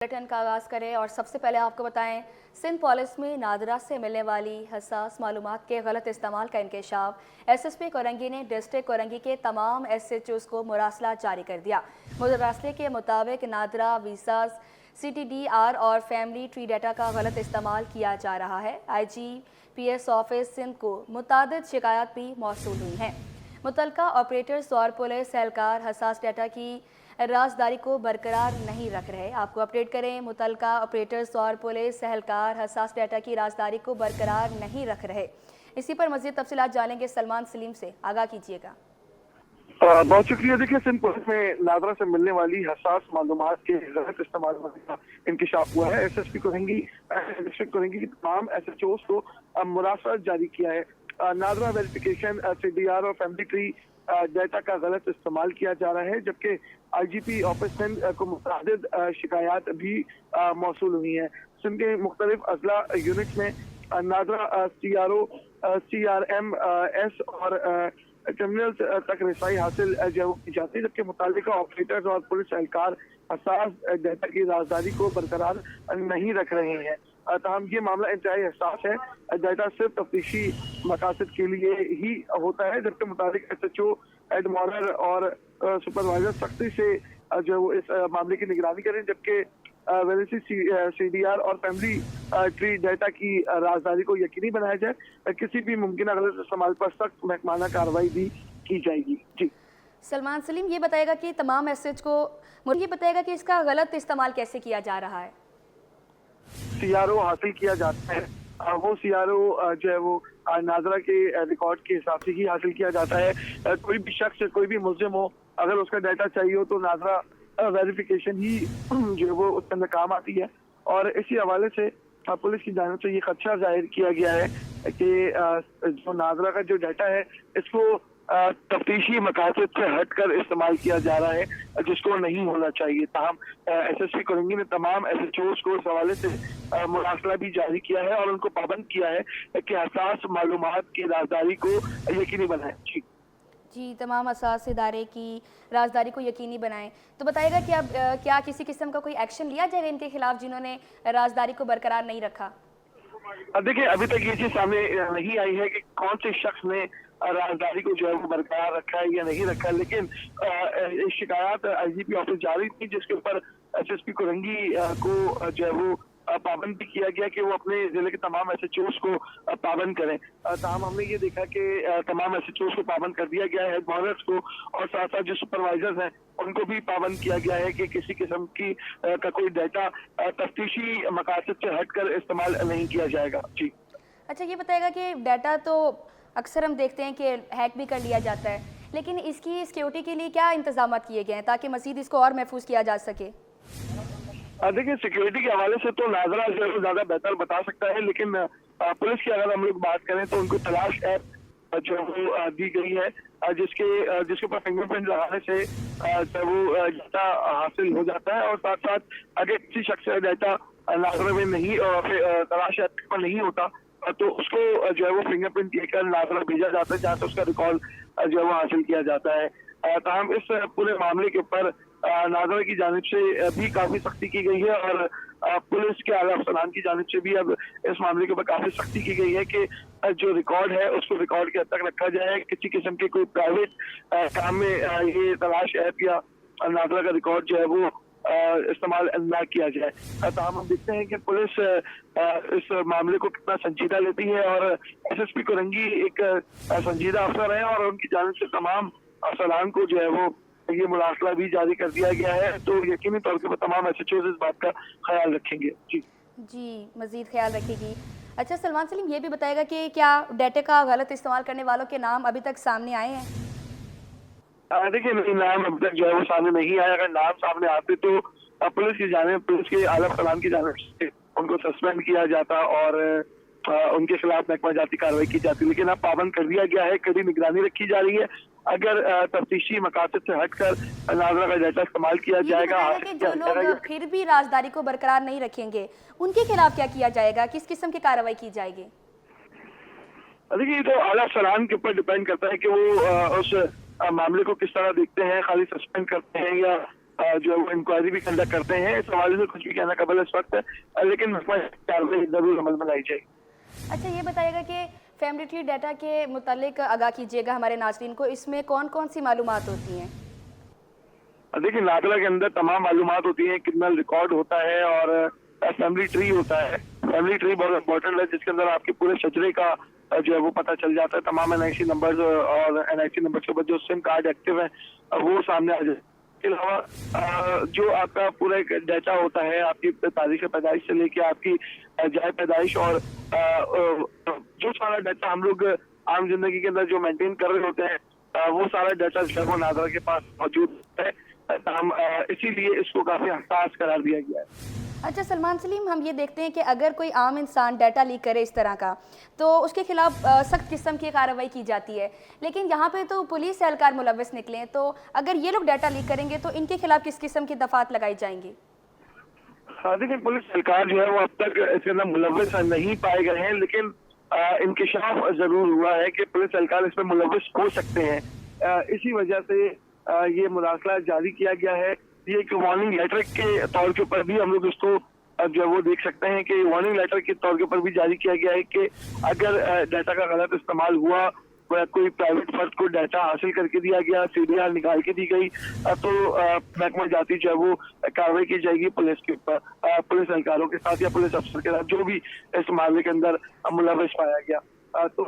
Bulletin का आगाज़ करें और सबसे पहले आपको बताएं, सिंध पुलिस में नादरा से मिलने वाली हसास मालूमात के गलत इस्तेमाल का इंकशाफ। एसएसपी कोरंगी ने डिस्ट्रिक्ट कोरंगी के तमाम एसएचओज को मुरासला जारी कर दिया। मुरासले के मुताबिक नादरा वीज़ाज, CTDR और फैमिली ट्री डाटा का गलत इस्तेमाल किया जा रहा है। IGPS ऑफिस सिंध को मुतादिद शिकायत भी मौसूल हुई हैं। मुतलका ऑपरेटर्स और पुलिस एहलकार हसास डाटा की राजदारी को बरकरार नहीं रख रहे। आपको अपडेट करें, मुतलका ऑपरेटर्स और पुलिस एहलकार हसास डाटा की राजदारी को बरकरार नहीं रख रहे। इसी पर मज़ीद तफसीलात जानेंगे सलमान सलीम से। आगाह कीजिएगा। बहुत शुक्रिया। देखिए, सिंध पुलिस में नादरा से मिलने वाली हसास मालूमात के गलत इस्तेमाल का इंकशाफ हुआ है। SSP कोरंगी डिस्ट्रिक्ट कोरंगी की तमाम SHOs को मुरासला जारी किया है। नादरा वेरिफिकेशन, CDR और फैमिली ट्री डाटा का गलत इस्तेमाल किया जा रहा है, जबकि IGP ऑफिस सिंध को मुतादिद शिकायत भी मौसूल हुई है। सिंध के मुख्तलिफ अजला यूनिट्स में नादरा CRO, CRMS और क्रिमिनल्स तक रिसाई हासिल जो की जाती है, जबकि मुतालिका ऑपरेटर्स और पुलिस एहलकार हसास डाटा की राजदारी को बरकरार नहीं रख रहे हैं। तमाम ये मामला इंतहाई हसास है। डाटा सिर्फ तफ्तीशी मकासद के लिए ही होता है, जबकि मुतालिक SHO, एडमोरर और सुपरवाइजर सख्ती से जो इस मामले की निगरानी करें, जबकि CDR और फैमिली ट्री डाटा की राजदारी को यकीनी बनाया जाए। किसी भी मुमकिन गलत इस्तेमाल पर सख्त महकमाना कार्रवाई भी की जाएगी। जी सलमान सलीम, ये बताएगा कि तमाम एसएच को ये बताएगा कि इसका गलत इस्तेमाल कैसे किया जा रहा है। CRO हासिल किया जाता है, वो CRO जो है वो नाजरा के रिकॉर्ड के हिसाब से ही हासिल किया जाता है। कोई भी शख्स, कोई भी मुल्जिम हो, अगर उसका डाटा चाहिए हो तो नाजरा वेरिफिकेशन ही जो है वो उसके अंदर काम आती है। और इसी हवाले से पुलिस की जानिब से ये खदशा जाहिर किया गया है कि जो नाजरा का जो डाटा है इसको तफ्तीशी मकासद से हटकर इस्तेमाल किया जा रहा है, जिसको नहीं होना चाहिए। ताहम SSP कोरंगी ने तमाम SHOs को इस हवाले से मुरासला भी जारी किया है और उनको पाबंद किया है कि हसास मालूमात की राजदारी को यकीनी बनाए। जी, तमाम हसास इदारे की राजदारी को यकीनी बनाएं। तो बताइएगा कि अब क्या किसी किस्म का कोई एक्शन लिया जाएगा इनके खिलाफ जिन्होंने राजदारी को बरकरार नहीं रखा? देखिए, अभी तक ये चीज सामने नहीं आई है कि कौन से शख्स ने राजदारी को जो है वो बरकरार रखा है या नहीं रखा है, लेकिन शिकायत IGP ऑफिस जारी थी, जिसके ऊपर SSP कोरंगी को जो है वो पाबंद भी किया गया कि वो अपने जिले के तमाम SHOs को पाबंद करें। तमाम हमने ये देखा कि तमाम SHOs को पाबंद कर दिया गया है, हेडमास्टर्स को, और साथ साथ जो सुपरवाइजर्स हैं उनको भी पाबंद किया गया है कि किसी किस्म की का कोई डाटा तफ्तीशी मकासद से हटकर इस्तेमाल नहीं किया जाएगा। जी अच्छा, ये बताएगा कि डाटा तो अक्सर हम देखते हैं कि हैक भी कर लिया जाता है, लेकिन इसकी सिक्योरिटी के लिए क्या इंतजाम किए गए हैं ताकि मज़ीद इसको और महफूज किया जा सके? देखिए, सिक्योरिटी के हवाले से तो नाजरा जो है ज्यादा बेहतर बता सकता है, लेकिन पुलिस की अगर हम लोग बात करें तो उनको तलाश ऐप जो वो दी गई है, जिसके ऊपर फिंगरप्रिंट लगाने से जो वो डाटा हासिल हो जाता है। और साथ साथ अगर किसी शख्स का डाटा नाजरा में नहीं तलाश ऐप पर नहीं होता तो उसको जो है वो फिंगरप्रिंट लेकर नाजरा भेजा जाता है, जहाँ से उसका रिकॉल जो है वो हासिल किया जाता है। ताहम इस पूरे मामले के ऊपर नाजरा की जानिब से भी काफी सख्ती की गई है और पुलिस के आला अफसरान की जानिब से भी अब इस मामले के ऊपर काफी सख्ती की गई है कि जो रिकॉर्ड है उसको रिकॉर्ड के हद तक रखा जाए। किसी किस्म के कोई प्राइवेट काम में ये तलाश ऐप या नाजरा का रिकॉर्ड जो है वो इस्तेमाल न किया जाए। तमाम हम देखते हैं कि पुलिस इस मामले को कितना संजीदा लेती है और SSP कोरंगी एक संजीदा अफसर है और उनकी जानिब से तमाम अफसरान को जो है वो ये मुरासला भी जारी कर दिया गया है। तो यकीनी तौर पर तमाम SHOs इस बात का ख्याल रखेंगे। जी, मज़ीद ख्याल रखेगी। अच्छा सलमान सलीम, ये भी बताएगा कि क्या डाटा का गलत इस्तेमाल करने वालों के नाम अभी तक सामने आए हैं? देखिए, नहीं, नाम अभी तक जो है वो सामने नहीं आया। अगर नाम सामने आते तो पुलिस के आला अफसरान की जानिब से उनको सस्पेंड किया जाता और उनके खिलाफ महकमा जाती कार्रवाई की जाती, लेकिन अब पाबंद कर दिया गया है। कड़ी निगरानी रखी जा रही है। अगर तफ्तीशी मकासद से हटकर नाजरा का डाटा इस्तेमाल किया जाएगा कि जो लोग फिर भी राजदारी को बरकरार नहीं रखेंगे उनके खिलाफ क्या किया जाएगा, किस किस्म की कार्रवाई की जाएगी? देखिए, ये तो आला अफसरान के ऊपर डिपेंड करता है कि वो उस मामले को किस तरह देखते हैं, खाली सस्पेंड करते हैं या जो है वो इंक्वायरी भी कंडक्ट करते हैं। इस हवाले से कुछ भी कहना कबल है इस वक्त, लेकिन कार्रवाई जरूर अमल में लाई जाएगी। अच्छा, ये बताइएगा कि फैमिली ट्री डाटा के मुतालिक आगाह कीजिएगा हमारे नाज़रीन को, इसमें कौन कौन सी मालूमात होती हैं? देखिए, नादरा के अंदर तमाम मालूमात होती है, क्रिमिनल रिकॉर्ड होता है और फैमिली ट्री होता है। फैमिली ट्री बहुत इंपॉर्टेंट है, जिसके अंदर आपके पूरे शजरे का जो है वो पता चल जाता है। तमाम एनआईसी नंबर्स और एनआईसी नंबर के ऊपर जो सिम कार्ड एक्टिव है वो सामने आ जाए। इसके अलावा जो आपका पूरा एक डाटा होता है, आपकी तारीख पैदाइश से लेके आपकी जाए पैदाइश और जो सारा डाटा हम लोग आम जिंदगी के अंदर जो मेंटेन कर रहे होते हैं, वो सारा डाटा जो है वो नादरा के पास मौजूद है। इसीलिए इसको काफी हसास करार दिया गया है। अच्छा सलमान सलीम, हम ये देखते हैं कि अगर कोई आम इंसान डाटा लीक करे इस तरह का, तो उसके खिलाफ सख्त किस्म की कार्रवाई की जाती है, लेकिन यहाँ पे तो पुलिस एहलकार मुलव्वस निकले, तो अगर ये लोग डाटा लीक करेंगे तो इनके खिलाफ किस किस्म की दफात लगाई जाएंगी? देखिए, पुलिस एहलकार जो है वो अब तक इसके अंदर मुलव्वस नहीं पाए गए हैं, लेकिन इंकिशाफ जरूर हुआ है कि पुलिस एहलकार इसमें मुलव्वस हो सकते हैं। इसी वजह से ये मुदाखला जारी किया गया है। ये एक वार्निंग लेटर के तौर के ऊपर भी हम लोग इसको जो है वो देख सकते हैं कि वार्निंग लेटर के तौर के ऊपर भी जारी किया गया है कि अगर डाटा का गलत इस्तेमाल हुआ, कोई प्राइवेट फर्द को डाटा हासिल करके दिया गया, सीडीआर निकाल के दी गई, तो महकमा जाती जो है वो कार्रवाई की जाएगी पुलिस के ऊपर, पुलिस एहलकारों के साथ या पुलिस अफसर के साथ जो भी इस मामले के अंदर मुलव्वस पाया गया। तो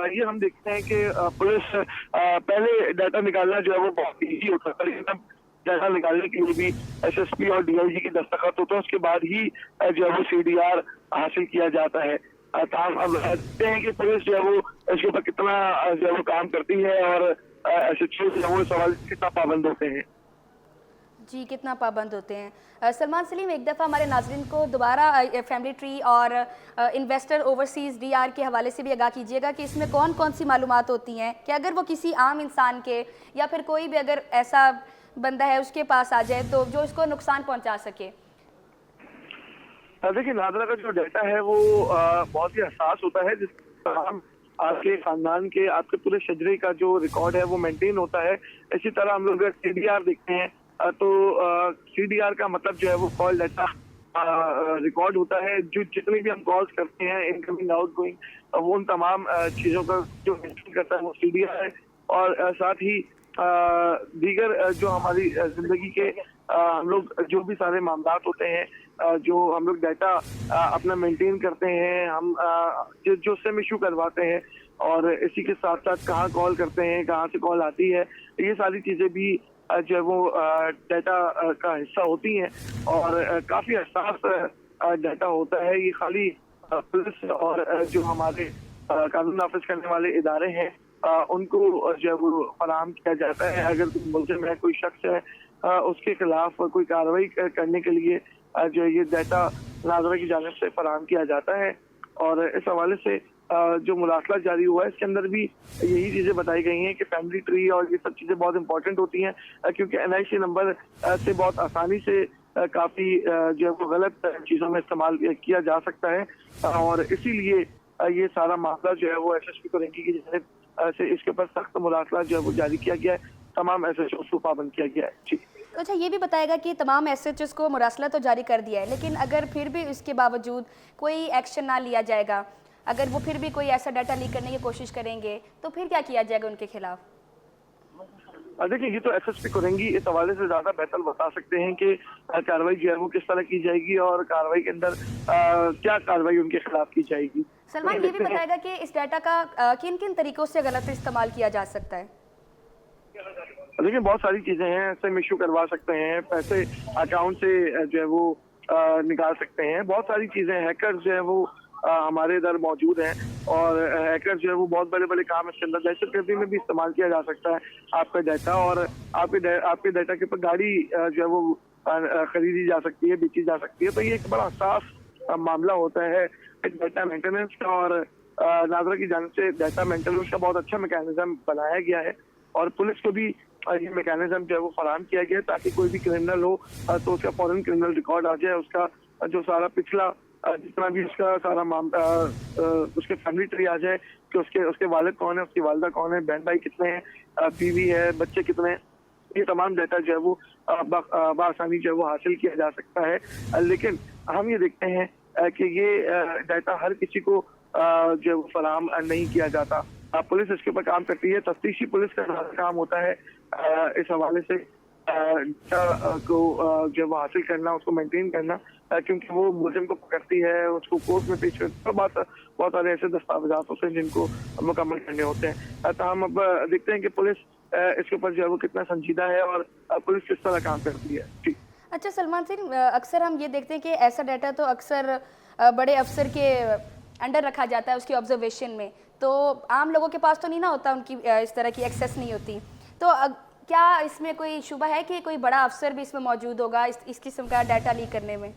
ये हम देखते हैं कि पुलिस पहले डाटा निकालना जो है वो बहुत ईजी होता था, लेकिन अब डाटा निकालने के लिए भी एसएसपी और डीआईजी की दस्तखत होता है, उसके बाद ही जो है वो सीडीआर हासिल किया जाता है। अब देखते हैं कि पुलिस जो है वो इसके ऊपर कितना जो है वो काम करती है और एसएचओ जो है वो सवाल कितना पाबंद होते हैं। जी, कितना पाबंद होते हैं। सलमान सलीम, एक दफ़ा हमारे नाज़रीन को दोबारा फैमिली ट्री और इन्वेस्टर ओवरसीज़ डीआर के हवाले से भी आगाह कीजिएगा कि इसमें कौन कौन सी मालूमात होती हैं कि अगर वो किसी आम इंसान के या फिर कोई भी अगर ऐसा बंदा है उसके पास आ जाए तो जो इसको नुकसान पहुंचा सके। देखिए, नादरा का जो डाटा है वो बहुत ही हसास होता है, जिस आपके खानदान के आपके पूरे शजरे का जो रिकॉर्ड है वो मेंटेन होता है। इसी तरह हम लोग सीडीआर देखते हैं तो सीडीआर का मतलब जो है वो कॉल डाटा रिकॉर्ड होता है। जो जितनी भी हम कॉल्स करते हैं, इनकमिंग आउटगोइंग, वो उन तमाम चीजों का जो मेंटेन करता है वो सीडीआर है। और साथ ही दीगर जो हमारी जिंदगी के हम लोग जो भी सारे मामलात होते हैं, जो हम लोग डाटा अपना मेंटेन करते हैं, हम जो सिम इशू करवाते हैं और इसी के साथ साथ कहाँ कॉल करते हैं, कहाँ से कॉल आती है, ये सारी चीजें भी जो है वो डाटा का हिस्सा होती हैं और काफी हसास डाटा होता है। ये खाली पुलिस और जो हमारे कानून नाफिज करने वाले इदारे हैं उनको जो है वो फराहम किया जाता है। अगर कोई मुल्ज़िम है, कोई शख्स है, उसके खिलाफ कोई कार्रवाई करने के लिए जो है ये डाटा नादरा की जानिब से फराहम किया जाता है। और इस हवाले से जो मुलाकात जारी हुआ है इसके अंदर भी यही चीजें बताई गई हैं कि फैमिली ट्री और ये सब चीजें बहुत इंपॉर्टेंट होती हैं, क्योंकि एनआईसी नंबर से बहुत आसानी से काफी जो है वो गलत चीजों में इस्तेमाल किया जा सकता है। और इसीलिए ये सारा मामला जो है वो एसएसपी कोरंगी की जानिब से इसके ऊपर सख्त मुलाकात जो है वो जारी किया गया है, तमाम एसएचओ को पाबंद किया गया है। जी। तो अच्छा, ये भी बताएगा कि तमाम एसएचओ को मुरासला तो जारी कर दिया है, लेकिन अगर फिर भी इसके बावजूद कोई एक्शन ना लिया जाएगा, अगर वो फिर भी कोई ऐसा डाटा लीक करने की कोशिश करेंगे, तो फिर क्या किया जाएगा उनके खिलाफ? देखिए, ये तो एसएसपी कोरंगी इस हवाले से ज्यादा बेहतर बता सकते हैं कि कार्रवाई जो है वो किस तरह की जाएगी और कार्रवाई के अंदर क्या कार्रवाई उनके खिलाफ की जाएगी। सलमान, ये भी बताएगा कि इस डाटा का किन किन तरीकों से गलत इस्तेमाल किया जा सकता है? देखिए, बहुत सारी चीजें हैं। सिम इशू करवा सकते हैं, पैसे अकाउंट से जो है वो निकाल सकते हैं, बहुत सारी चीजें। हैकर जो है वो हमारे इधर मौजूद हैं और हैकर जो है वो बहुत बड़े बड़े काम इसके अंदर दहशतगर्दी में भी इस्तेमाल किया जा सकता है आपका डाटा। और आपके डाटा के ऊपर गाड़ी जो है वो खरीदी जा सकती है, बेची जा सकती है। तो ये एक बड़ा साफ मामला होता है डाटा मेंटेनेंस का और नादरा की जानिब से डाटा मेंटेनेंस का बहुत अच्छा मैकेनिज्म बनाया गया है और पुलिस को भी ये मैकेनिज्म जो है वो फराहम किया गया है ताकि कोई भी क्रिमिनल हो तो उसका फौरन क्रिमिनल रिकॉर्ड आ जाए, उसका जो सारा पिछला जितना भी उसका सारा मामला उसके फैमिली ट्री आ जाए कि उसके वालिद कौन है, उसकी वालदा कौन है, बहन भाई कितने हैं, बीवी है, बच्चे कितने हैं, ये तमाम डाटा जो है वो बआसानी जो है वो हासिल किया जा सकता है। लेकिन हम ये देखते हैं कि ये डाटा हर किसी को जो है वो फराहम नहीं किया जाता। पुलिस इसके ऊपर काम करती है, तफ्तीशी पुलिस का काम होता है इस हवाले से डाटा को जो है वो हासिल करना, उसको मेंटेन करना, क्योंकि वो मुलजिम को पकड़ती है, उसको कोर्ट में पेश करती है। बहुत सारे ऐसे दस्तावेजात होते हैं जिनको मुकम्मल करने होते हैं। तो हम अब देखते हैं कि पुलिस इसके ऊपर जो है वो कितना संजीदा है और पुलिस किस तरह काम करती है। जी। अच्छा सलमान सिंह, अक्सर हम ये देखते हैं कि ऐसा डाटा तो अक्सर बड़े अफसर के अंडर रखा जाता है, उसकी ऑब्जर्वेशन में, तो आम लोगों के पास तो नहीं ना होता, उनकी इस तरह की एक्सेस नहीं होती। तो क्या इसमें कोई शुबा है कि कोई बड़ा अफसर भी इसमें मौजूद होगा इस किस्म का डाटा लीक करने में?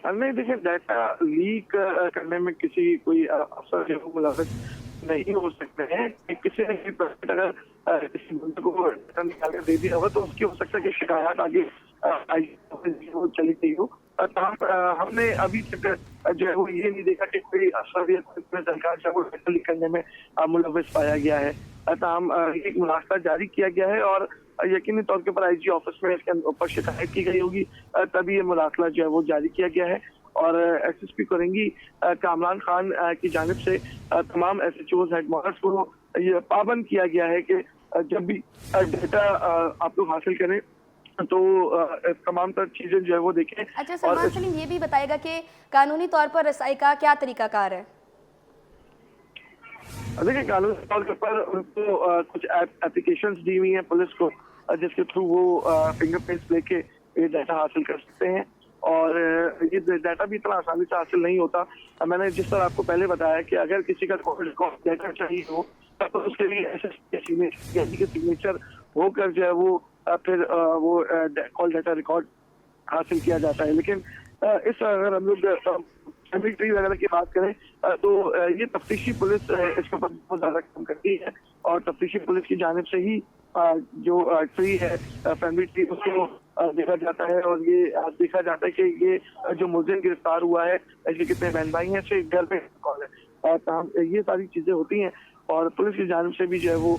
नहीं, देखिए, डाटा लीक करने में किसी कोई अफसर जो है मुलविस नहीं हो सकते हैं। किसी ने भी अगर किसी बंदे को डाटा निकाल कर दे दिया होगा तो उसकी हो सकता है कि शिकायत आगे वो चली गई हो। हमने अभी तक जो है वो ये नहीं देखा कि कोई अफसर या कोई सरकार जो है वो डाटा लीक करने में मुलविस पाया गया है। हम एक मुलाकात जारी किया गया है और यकीनी तौर के ऊपर आईजी ऑफिस में इसके ऊपर शिकायत की गई होगी, तभी ये मुलाकात जो है वो जारी किया गया है। और एसएसपी कोरंगी कामरान खान की जानिब से तमाम एसएचओज हेडमास्टर्स को ये पाबंद किया गया है कि जब भी डाटा आप लोग हासिल करें तो तमाम तर चीजें जो है वो देखें। अच्छा सलमान सलीम, ये भी बताएगा कि कानूनी तौर पर रसाई का क्या तरीकाकार है? देखिए, कानूनी तौर के ऊपर उनको कुछ एप्लीकेशंस दी हुई हैं पुलिस को, जिसके थ्रू वो फिंगरप्रिंट्स लेके ये डाटा हासिल कर सकते हैं। और ये डाटा भी इतना आसानी से हासिल नहीं होता। मैंने जिस तरह आपको पहले बताया कि अगर किसी का डाटा चाहिए हो तो उसके लिए एसएसपी के सिग्नेचर होकर जो है वो फिर वो कॉल डाटा रिकॉर्ड हासिल किया जाता है। लेकिन इस अगर हम लोग फैमिली ट्री वगैरह की बात करें तो ये तफ्तीशी पुलिस इसके ऊपर बहुत ज्यादा काम करती है और तफ्तीशी पुलिस की जानिब से ही जो ट्री है, फैमिली ट्री, उसको देखा जाता है और ये देखा जाता है कि ये जो मुलजिम गिरफ्तार हुआ है इसके कितने बहन भाई हैं, इसके घर पे कौन है, ये सारी चीजें होती हैं। और पुलिस की जानिब से भी जो है वो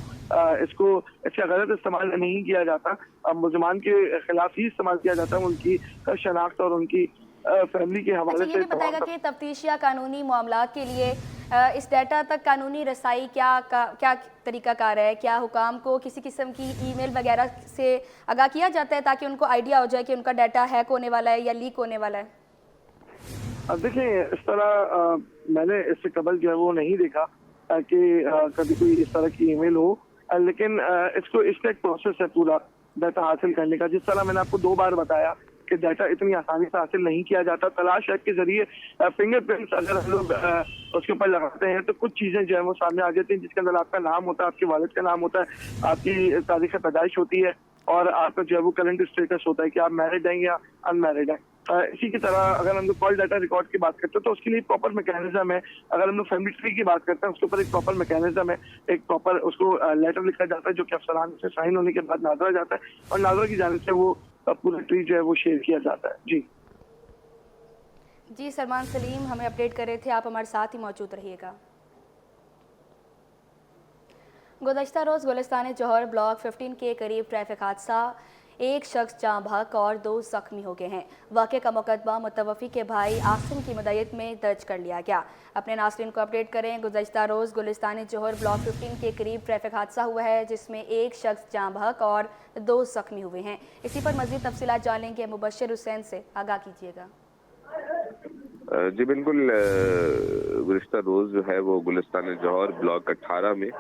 इसका गलत इस्तेमाल नहीं किया जाता, मुलजमान के खिलाफ ही इस्तेमाल किया जाता है, उनकी शनाख्त और उनकी फैमिली के हवाले से। ये भी बताएगा कि तफ्तीश या कानूनी मामलात के लिए इस डाटा तक कानूनी रसाई क्या तरीकाकार है? क्या हुकाम को किसी किस्म की ईमेल वगैरह से आगाह किया जाता है ताकि उनको आइडिया हो जाए कि उनका डाटा हैक होने वाला है या लीक होने वाला है? अब देखिए, इस तरह मैंने इससे कबल जो है वो नहीं देखा कि कभी कोई इस तरह की ईमेल हो, लेकिन इसका एक प्रोसेस है पूरा डाटा हासिल करने का। जिस तरह मैंने आपको 2 बार बताया कि डाटा इतनी आसानी से हासिल नहीं किया जाता। तलाश ऐप के जरिए फिंगरप्रिंट्स अगर हम लोग उसके ऊपर लगाते हैं तो कुछ चीजें जो है वो सामने आ जाती हैं, जिसके अंदर आपका नाम होता है, आपके वालिद का नाम होता है, आपकी तारीख पैदाइश होती है और आपका जो है वो करंट स्टेटस होता है कि आप मैरिड हैं या अनमैरिड हैं। इसी की तरह अगर हम लोग कॉल डाटा रिकॉर्ड की बात करते हैं तो उसके लिए प्रॉपर मैकेनिज्म है। अगर हम लोग फैमिली ट्री की बात करते हैं उसके ऊपर एक प्रॉपर मैकेनिज्म है, एक प्रॉपर उसको लेटर लिखा जाता है जो कि अफसरान से साइन होने के बाद नादरा जाता है और नादरा की जानिब से वो पूरा ट्री जो है वो शेयर किया जाता है। जी सलमान सलीम हमें अपडेट कर रहे थे, आप हमारे साथ ही मौजूद रहिएगा। गुज़श्ता रोज़ गुलिस्तान जौहर ब्लॉक 15 के करीब ट्रैफिक हादसा, एक शख्स जाँ बहक और 2 जख्मी हो गए हैं। वाक़े का मुकदमा मुतवफ़ी के भाई आसिम की मदयत में दर्ज कर लिया गया। अपने नाज़रीन को अपडेट करें। गुज़श्ता रोज़ गुलिस्तान जौहर ब्लॉक 15 के करीब ट्रैफिक हादसा हुआ है जिसमें एक शख्स जाँ बहक और 2 जख्मी हुए हैं। इसी पर मज़ीद तफसीलात जान लेंगे, मुबश्शिर हुसैन से आगाह कीजिएगा। जी बिल्कुल, गुज़श्ता रोज़ जो है वो गुलिस्तान जौहर ब्लॉक 18 में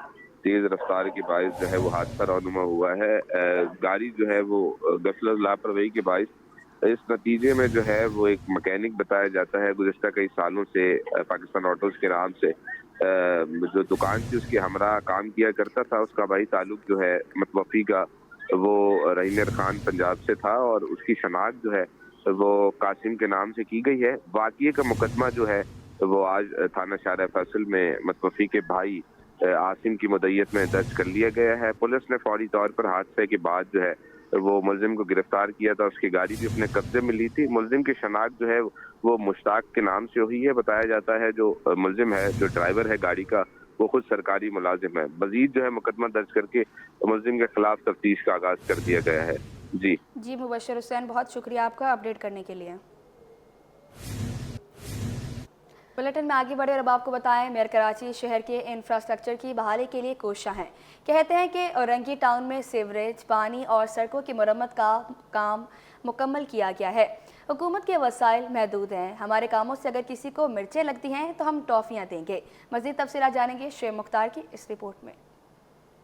तेज रफ्तार के बायस जो है वो हादसा रौनुमा हुआ है। गाड़ी जो है वो गफलत लापरवाही के बायस इस नतीजे में जो है वो एक मैकेनिक बताया जाता है गुज़श्ता कई सालों से पाकिस्तान ऑटोज के नाम से जो दुकान थी उसके हमरा काम किया करता था। उसका भाई ताल्लुक जो है मतवफ़ी का वो रहीम खान पंजाब से था और उसकी शनाख्त जो है वो कासिम के नाम से की गई है। वाक़ये का मुकदमा जो है वो आज थाना शारा फैसल में मतवफ़ी के भाई आसिम की मदयत में दर्ज कर लिया गया है। पुलिस ने फौरी तौर पर हादसे के बाद जो है वो मुलजिम को गिरफ्तार किया था, उसकी गाड़ी भी अपने कब्जे में ली थी। मुलजिम की शनाख्त जो है वो मुश्ताक के नाम से हुई है। बताया जाता है जो मुलजिम है, जो ड्राइवर है गाड़ी का, वो खुद सरकारी मुलाजिम है। मजीद जो है मुकदमा दर्ज करके मुलजिम के खिलाफ तफ्तीश का आगाज कर दिया गया है। जी मुबशर हुसैन, बहुत शुक्रिया आपका अपडेट करने के लिए। बुलेटिन में आगे बढ़े और अब आपको बताएं, मेयर कराची शहर के इंफ्रास्ट्रक्चर की बहाली के लिए कोशिश हैं। कहते हैं कि औरंगी टाउन में सीवरेज, पानी और सड़कों की मरम्मत का काम मुकम्मल किया गया है। हुकूमत के वसाइल महदूद हैं। हमारे कामों से अगर किसी को मिर्चें लगती हैं तो हम टॉफ़ियाँ देंगे। मज़ीद तफसीलात जानेंगे शुएब मुख्तार की इस रिपोर्ट में।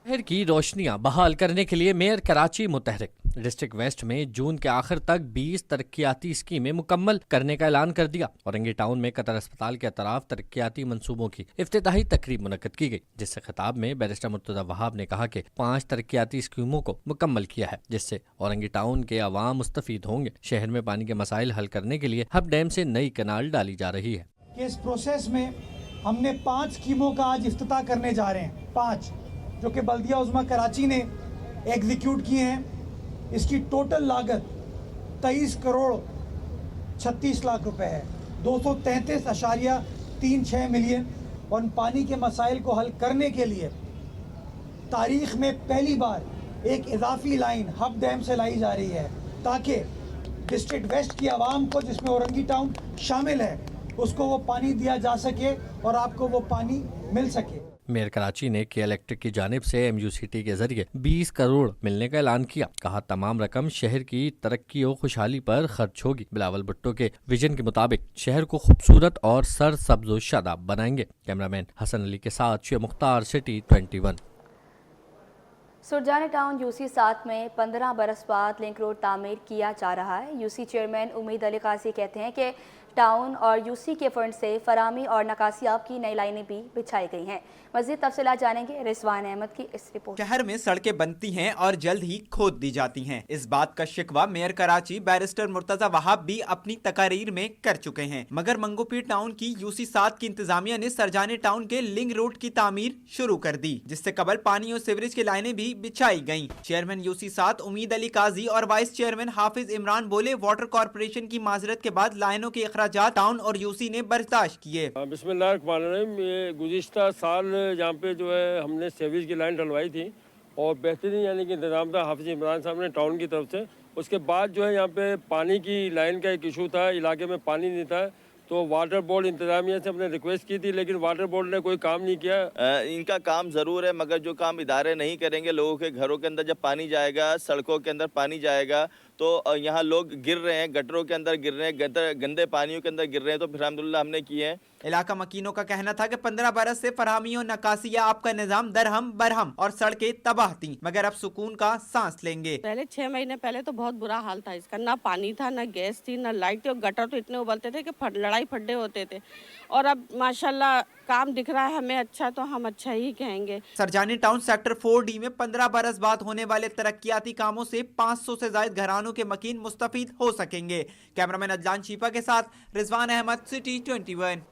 शहर की रोशनियां बहाल करने के लिए मेयर कराची मुतहरिक। डिस्ट्रिक्ट वेस्ट में जून के आखिर तक 20 तरक्याती स्कीमें मुकम्मल करने का ऐलान कर दिया। औरंगी टाउन में कतर अस्पताल के अतराफ तरक्याती मंसूबों की इफ्तिताही तकरीब मुनक्कद की गई, जिससे खिताब में बैरिस्टर मुर्तजा वहाब ने कहा कि 5 तरक्याती स्कीमों को मुकम्मल किया है, जिससे औरंगी टाउन के अवाम मुस्तफीद होंगे। शहर में पानी के मसाइल हल करने के लिए हब डैम से नई कनाल डाली जा रही है। इस प्रोसेस में हमने 5 स्कीमों का आज इफ्तिताह करने जा रहे हैं, 5 जो कि बल्दिया उज़्मा कराची ने एग्जीक्यूट किए हैं। इसकी टोटल लागत 23 करोड़ 36 लाख रुपए है, 233.36 मिलियन। और पानी के मसाइल को हल करने के लिए तारीख में पहली बार एक इजाफी लाइन हब डैम से लाई जा रही है, ताकि डिस्ट्रिक्ट वेस्ट की आवाम को, जिसमें औरंगी टाउन शामिल है, उसको वो पानी दिया जा सके और आपको वो पानी मिल सके। मेयर कराची ने के इलेक्ट्रिक की जानिब से MUCT के जरिए 20 करोड़ मिलने का ऐलान किया। कहा तमाम रकम शहर की तरक्की और खुशहाली पर खर्च होगी। बिलावल भुट्टो के विजन के मुताबिक शहर को खूबसूरत और सर सब्ज और शादाब बनाएंगे। कैमरामैन हसन अली के साथ Shoaib Mukhtar, city 21। Surjani town UC 7 में 15 बरस बाद लिंक रोड तामीर किया जा रहा है। UC चेयरमैन उम्मीद अली काजी कहते हैं कि टाउन और UC के फंड से फरामी और नकासियाब की नई लाइनें भी बिछाई गई हैं। मज़ीद तफसीलात जानेंगे रिजवान अहमद की इस रिपोर्ट। शहर में सड़कें बनती हैं और जल्द ही खोद दी जाती हैं। इस बात का शिकवा मेयर कराची बैरिस्टर मुर्तजा वहाब भी अपनी तकारीर में कर चुके हैं, मगर मंगोपीर टाउन की UC 7 की इंतजामिया ने सरजाने टाउन के लिंक रोड की तामीर शुरू कर दी, जिससे कबल पानी और सीवरेज की लाइनें भी बिछाई गयी। चेयरमैन UC 7 उम्मीद अली काजी और वाइस चेयरमैन हाफिज इमरान बोले, वाटर कॉर्पोरेशन की माजरत के बाद लाइनों के अखराजात टाउन और UC ने बर्दाश्त किए। बिस्मिल्लाहिर्रहमानिर्रहीम। ये गुज़िश्ता साल जहाँ पे जो है हमने सीवरेज की लाइन डलवाई थी और बेहतरीन यानी कि इंतजाम था हाफिज इमरान साहब ने टाउन की तरफ से। उसके बाद जो है यहाँ पे पानी की लाइन का एक इशू था, इलाके में पानी नहीं था, तो वाटर बोर्ड इंतजामिया से हमने रिक्वेस्ट की थी, लेकिन वाटर बोर्ड ने कोई काम नहीं किया। इनका काम ज़रूर है, मगर जो काम इदारे नहीं करेंगे, लोगों के घरों के अंदर जब पानी जाएगा, सड़कों के अंदर पानी जाएगा, तो यहाँ लोग गिर रहे हैं, गटरों के अंदर गिर रहे हैं, गंदे पानियों के अंदर गिर रहे हैं, तो फिर अल्हम्दुलिल्लाह हमने किए हैं। इलाका मकीनों का कहना था कि 15 बरस से फरहमी और नकासिया आपका निजाम दरहम बरहम और सड़कें तबाह थी, मगर अब सुकून का सांस लेंगे। पहले 6 महीने पहले तो बहुत बुरा हाल था इसका, ना पानी था, ना गैस थी, ना लाइट थी, और गटर तो इतने उबलते थे कि लड़ाई फड्डे होते थे। और अब माशाल्लाह काम दिख रहा है हमें अच्छा, तो हम अच्छा ही कहेंगे। सरजानी टाउन सेक्टर 4D में 15 बरस बाद होने वाले तरक्याती कामों से 500 से ज्यादा घरानों के मकीन मुस्तफीद हो सकेंगे। कैमरामैन अदलान शीपा के साथ रिजवान अहमद, सिटी 21।